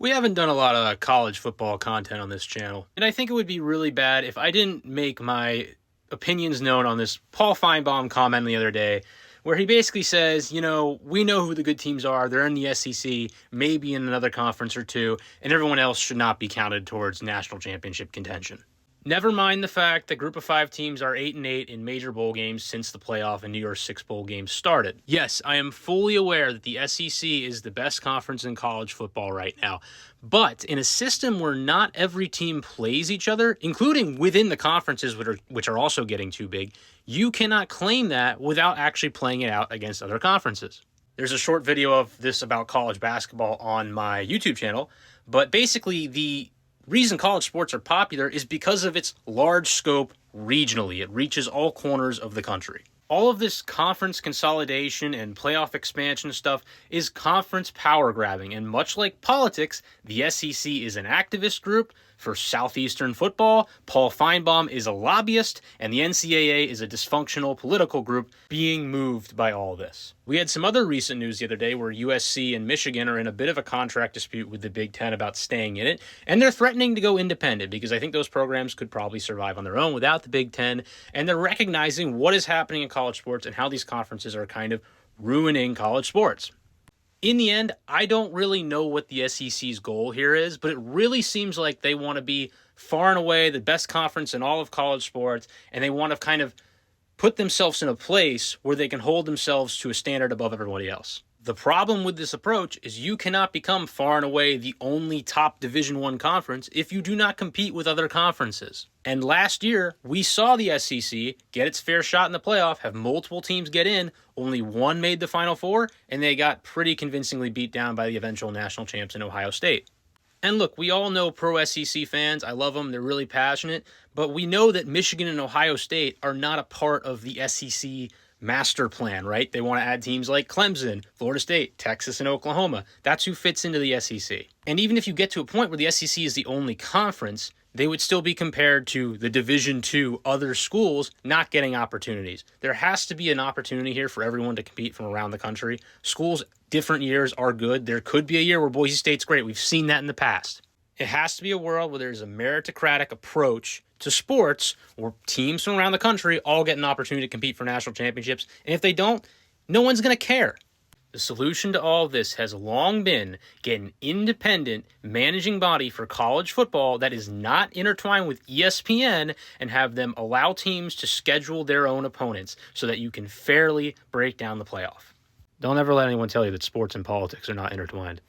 We haven't done a lot of college football content on this channel, and I think it would be really bad if I didn't make my opinions known on this Paul Feinbaum comment the other day, where he basically says, we know who the good teams are. They're in the SEC, maybe in another conference or two, and everyone else should not be counted towards national championship contention. Never mind the fact that Group of Five teams are 8-8 in major bowl games since the playoff and New Year's Six bowl games started. Yes, I am fully aware that the SEC is the best conference in college football right now. But in a system where not every team plays each other, including within the conferences which are also getting too big, you cannot claim that without actually playing it out against other conferences. There's a short video of this about college basketball on my YouTube channel, but basically the reason college sports are popular is because of its large scope regionally. It reaches all corners of the country. All of this conference consolidation and playoff expansion stuff is conference power grabbing, and much like politics, the SEC is an activist group for Southeastern football, Paul Feinbaum is a lobbyist, and the NCAA is a dysfunctional political group being moved by all this. We had some other recent news the other day where USC and Michigan are in a bit of a contract dispute with the Big Ten about staying in it, and they're threatening to go independent because I think those programs could probably survive on their own without the Big Ten, and they're recognizing what is happening in college sports and how these conferences are kind of ruining college sports. In the end, I don't really know what the SEC's goal here is, but it really seems like they want to be far and away the best conference in all of college sports, and they want to kind of put themselves in a place where they can hold themselves to a standard above everybody else. The problem with this approach is you cannot become far and away the only top Division I conference if you do not compete with other conferences. And last year, we saw the SEC get its fair shot in the playoff, have multiple teams get in, only one made the Final Four, and they got pretty convincingly beat down by the eventual national champs in Ohio State. And look, we all know pro SEC fans. I love them. They're really passionate. But we know that Michigan and Ohio State are not a part of the SEC master plan, right? They want to add teams like Clemson, Florida State, Texas, and Oklahoma. That's who fits into the SEC. And even if you get to a point where the SEC is the only conference, they would still be compared to the Division II other schools not getting opportunities. There has to be an opportunity here for everyone to compete from around the country. Schools, different years are good. There could be a year where Boise State's great. We've seen that in the past. It has to be a world where there's a meritocratic approach to sports where teams from around the country all get an opportunity to compete for national championships. And if they don't, no one's going to care. The solution to all this has long been get an independent managing body for college football that is not intertwined with ESPN and have them allow teams to schedule their own opponents so that you can fairly break down the playoff. Don't ever let anyone tell you that sports and politics are not intertwined.